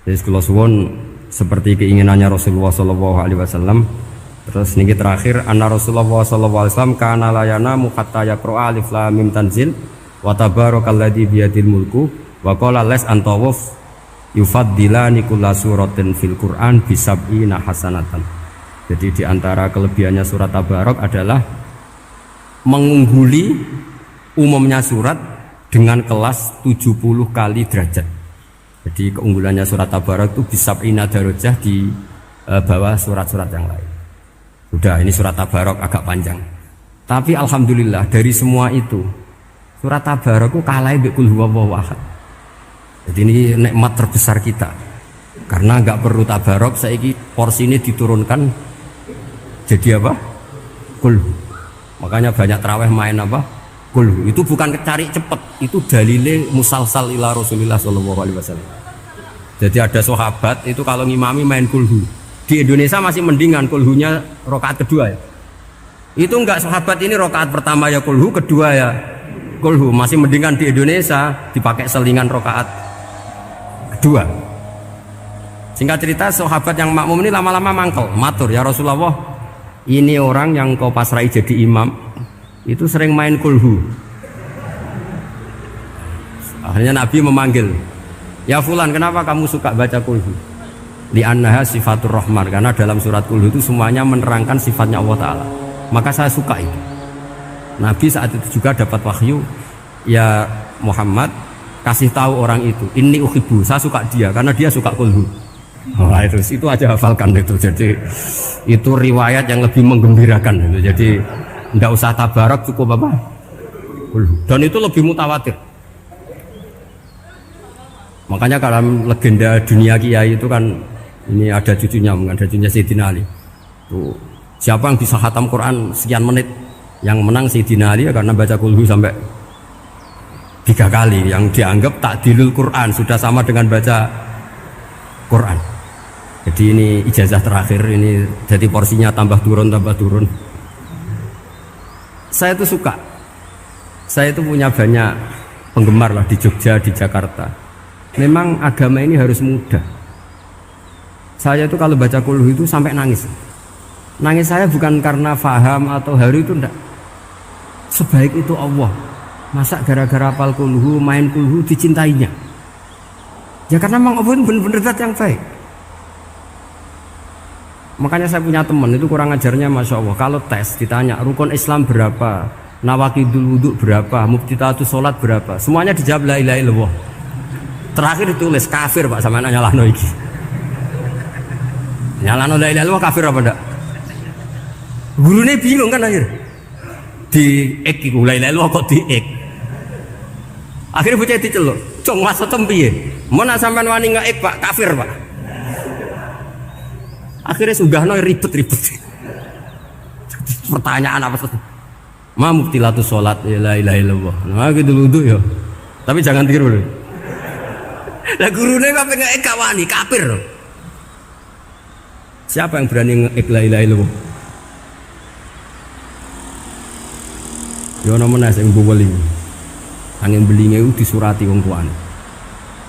Jadi kula suwun seperti keinginannya Rasulullah sallallahu alaihi wasallam. Terus niki terakhir anna Rasulullah sallallahu alaihi wasallam kana la yanamu hatta yaqra alif lam mim tanzil wa tabarakalladzi biyadil mulku wa qala las antawuf yufaddilani kulla suratin fil Qur'an bisab'ina hasanatan. Jadi di antara kelebihannya surat Tabarak adalah mengungguli umumnya surat dengan kelas 70 kali derajat. Jadi keunggulannya surat Tabarak itu bisab'ina darajah di bawah surat-surat yang lain. Sudah, ini surat Tabarak agak panjang. Tapi alhamdulillah dari semua itu surat Tabarak itu kalah mbek Qul huwallahu ahad. Jadi ini nikmat terbesar kita. Karena enggak perlu Tabarak, saiki porsi ini diturunkan jadi apa? Qul. Makanya banyak tarawih main apa? Qul. Itu bukan cari cepet, itu dalile musalsal ila Rasulillah sallallahu alaihi wasallam. Jadi ada sahabat itu kalau ngimami main kulhu. Di Indonesia masih mendingan kulhunya rakaat kedua ya. Itu enggak sahabat ini rakaat pertama ya kulhu, kedua ya kulhu. Masih mendingan di Indonesia dipakai selingan rakaat kedua. Singkat cerita sahabat yang makmum ini lama-lama mangkel, matur ya Rasulullah, ini orang yang kau pasrai jadi imam itu sering main kulhu. Akhirnya Nabi memanggil, ya fulan, kenapa kamu suka baca kulhu? Li'annaha sifatur rahman, karena dalam surat kulhu itu semuanya menerangkan sifatnya Allah Ta'ala. Maka saya suka itu. Nabi saat itu juga dapat wahyu, ya Muhammad kasih tahu orang itu, inni uhibbu, saya suka dia karena dia suka kulhu. Nah, itu aja hafalkan itu. Jadi itu riwayat yang lebih menggembirakan itu. Jadi tidak usah Tabarak, cukup apa? Kulhu. Dan itu lebih mutawatir. Makanya dalam legenda dunia kiai itu kan ini ada cucunya, ada cucunya Sayyidina Ali. Tuh, siapa yang bisa khatam Quran sekian menit? Yang menang Sayyidina Ali ya, karena baca kulhu sampai 3 kali. Yang dianggap takdilul Quran, sudah sama dengan baca Quran. Jadi ini ijazah terakhir, ini jadi porsinya tambah turun. Saya itu suka. Saya itu punya banyak penggemar lah di Jogja, di Jakarta. Memang agama ini harus mudah. Saya itu kalau baca kulhu itu sampai nangis. Nangis saya bukan karena faham atau haru, itu enggak. Sebaik itu Allah. Masa gara-gara hafal kulhu, main kulhu dicintainya? Ya karena memang Allah itu benar-benar zat yang baik. Makanya saya punya teman itu kurang ajarnya Masya Allah. Kalau tes ditanya rukun Islam berapa, nawakidul wudhu berapa, muftitatus sholat berapa, semuanya dijawab la ilaha illallah. Terakhir ditulis kafir Pak, sama nyalano iki. Nyalano la ilaha illallah kafir apa enggak? Gurunya bingung kan akhir. Di ek iku la ilaha illallah kok di ek. Akhirnya bocah diceluk, "Cong maksudem piye? Mun sampean wani ngek Pak, kafir Pak." Akhirnya sugahno ribet-ribet. Pertanyaan apa tuh? Ma mubtilatus sholat la ilaha illallah. Nah gitu wudu ya. Tapi jangan tiru dulu. Lah gurune kok pengen ek wani kafir. Siapa yang berani ngek la ilaha illallah? Yo ana menes sing boweli. Angin belinge ku disurati wong tuane.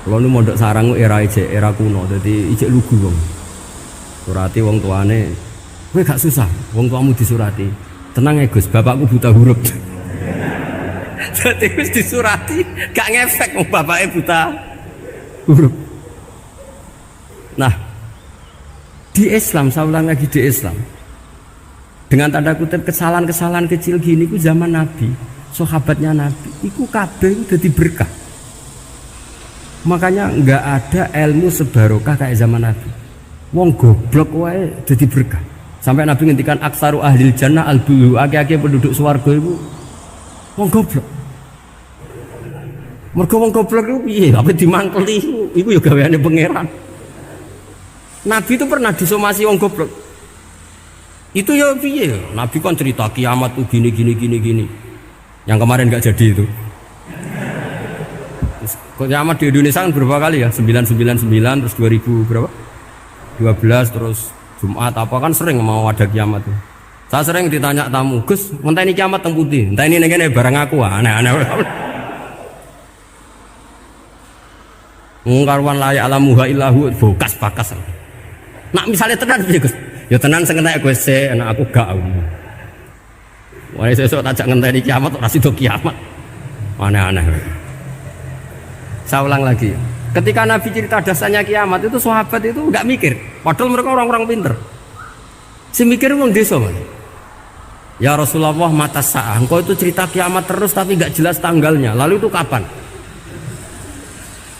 Kalau nu mondok sarang era ijek, era kuno, dadi ijek lugu wong. Surati wong tuane, kowe gak susah, wong tuamu disurati. Tenang ya Gus, bapakku buta huruf. Jadi wis disurati, gak ngefek wong bapake buta huruf. Nah, di Islam, saya ulang lagi di Islam. Dengan tanda kutip kesalahan-kesalahan kecil gini ku zaman Nabi, sahabatnya Nabi, iku kabeh dadi berkah. Makanya enggak ada ilmu sebarokah kayak zaman Nabi. Wong goblok wae dadi berkah. Sampai Nabi ngendikan aksaru ahlil jannah al-bulu, akeh-akeh penduduk swarga iku wong goblok. Mergo wong goblok iku piye? Apa dimangkeli iku ya gaweane pangeran. Nabi itu pernah disomasi wong goblok. Itu ya piye? Nabi kan cerita kiamat tuh gini. Yang kemarin enggak jadi itu. Kiamat di Indonesia kan berapa kali ya? 999 terus 2000 berapa? 12 terus Jumat apa kan sering mau ada kiamat tuh. Saya sering ditanya tamu, Gus, entah ini kiamat teng putih, entah ini barang aku aneh-aneh. Ngkarwan la ya'lamuha illahu bokas bakas. Nak misalnya tenan piye Gus? Ya tenan sing entek Gus enak aku gak. Wah sesuk tajak ngenteni kiamat ora sida kiamat. Aneh-aneh. Saya ulang lagi. Ketika Nabi cerita dasarnya kiamat itu sahabat itu enggak mikir. Padahal mereka orang-orang pinter. Si mikir wong desa, Mas. Ya Rasulullah mata sa'ah. Engkau itu cerita kiamat terus tapi enggak jelas tanggalnya. Lalu itu kapan?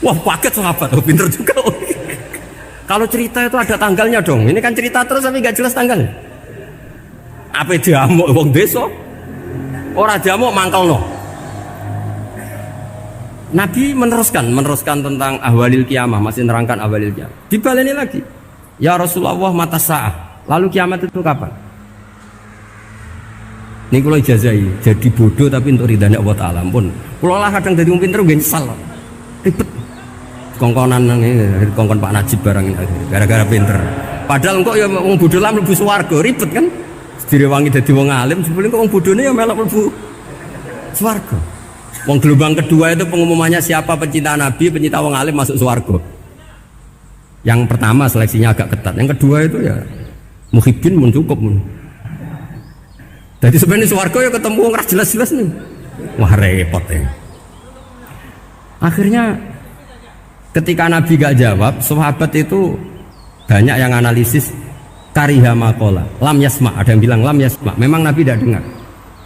Wah, kaget sahabat. Oh, pinter juga. Kalau cerita itu ada tanggalnya dong. Ini kan cerita terus tapi enggak jelas tanggalnya. Apa diamuk wong desa? Ora diamuk mangkelno. Nabi meneruskan tentang ahwalil kiamah, masih nerangkan ahwalil kiamah. Dibaleni lagi. Ya Rasulullah mata sa'ah. Lalu kiamat itu kapan? Ini kalau ijazai, jadi bodoh tapi untuk ridhanya Allah Ta'ala pun. Kalau lah kadang jadi pinter gue nyesal. Ribet. Kongkonan ini, kongkon Pak Najib barang ini gara-gara pinter. Padahal kok ya wong bodoh lah mlebu swarga, ribet kan? Direwangi dadi wong alim, sebelum kok wong bodone ya melok mlebu swarga. Wong gelombang kedua itu pengumumannya siapa pencinta Nabi, pencinta wong alim masuk swarga. Yang pertama seleksinya agak ketat, yang kedua itu ya muhibbin mun cukup mun. Jadi sebenarnya swarga ya ketemu wong ra jelas-jelas nih. Wah repot ya. Akhirnya ketika Nabi gak jawab, sahabat itu banyak yang analisis kariha maqala, lam yasma, ada yang bilang lam yasma. Memang Nabi tidak dengar.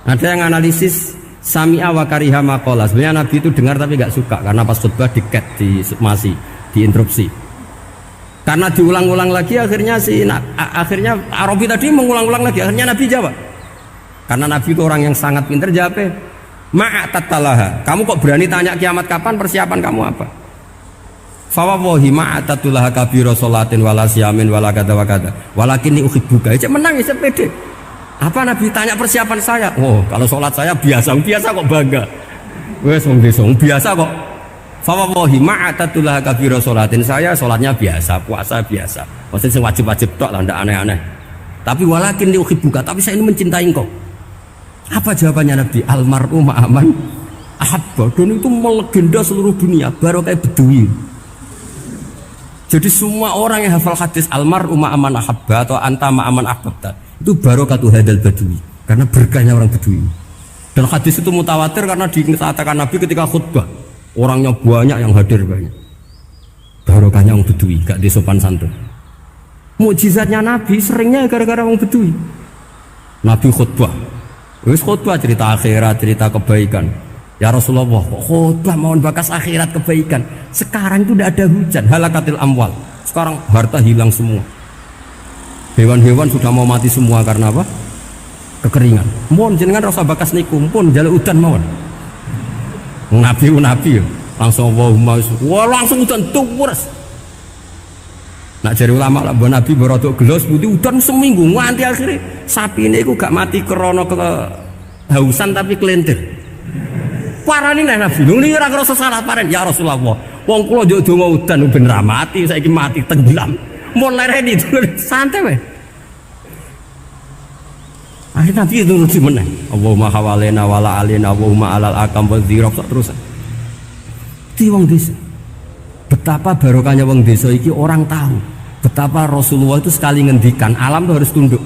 Ada yang analisis sami'a wa kariha maqala. Sebenarnya Nabi itu dengar tapi gak suka karena pas khutbah di-cut, masih diinterupsi. Karena diulang-ulang lagi akhirnya akhirnya Arabi tadi mengulang-ulang lagi, akhirnya Nabi jawab. Karena Nabi itu orang yang sangat pintar, jawabnya ma'atatalaha. Kamu kok berani tanya kiamat kapan, persiapan kamu apa? Fawawahi ma'atatulaha kabiro sholatin wala siyamin wala kada wa kada walakinni uhibbuka. Cek menang ya pede. Apa Nabi tanya persiapan saya? Oh kalau sholat saya biasa kok bangga. Wes wong desa biasa kok. Fawawahi ma'atatulaha kabiro sholatin, saya sholatnya biasa, puasa biasa. Maksudnya wajib-wajib tok lah, ndak aneh-aneh. Tapi walakinni uhibbuka, tapi saya ini mencintai engkau. Apa jawabannya Nabi? Almar'u ma'aman ahabba. Dan itu melegenda seluruh dunia, baru kayak Bedui. Jadi semua orang yang hafal hadis almar'u ma'aman ahabba atau anta ma'aman ahbabta, itu barokatu hadal Badui, karena berkahnya orang Bedui. Dan hadis itu mutawatir karena dikatakan Nabi ketika khutbah, orangnya banyak yang hadir banyak. Barokahnya orang Bedui, gak disopan santun. Mukjizatnya Nabi seringnya gara-gara orang Bedui. Nabi khutbah, wis khutbah cerita akhirat, cerita kebaikan. Ya Rasulullah, khutbah mohon bakas akhirat kebaikan. Sekarang itu tidak ada hujan, halakatil amwal. Sekarang harta hilang semua. Hewan-hewan sudah mau mati semua karena apa? Kekeringan. Mohon jenengan rasa bakas niku, pun jaluk udan mawon. Nabi langsung wah langsung udan tuwes. Nak jari ulama lah mbok Nabi berodok gelos putih udan seminggu nganti akhirnya sapi ini aku gak mati krono kehausan tapi kelentir. Parani nek Nabi nuli ora ngrasa salah paren ya Rasulullah. Wong kula njuk donga udan ben ra mati saiki mati tenggelam. Mun lereni santai wae. Akhirnya Nabi itu lucu meneh. Allahumma hawalena wala alina Allahumma alal akam wa dzirab terus. Di wong desa. Betapa barokahnya wong desa iki orang tahu. Betapa Rasulullah itu sekali ngendikan alam itu harus tunduk.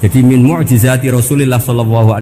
Jadi min mu'jizati Rasulillah sallallahu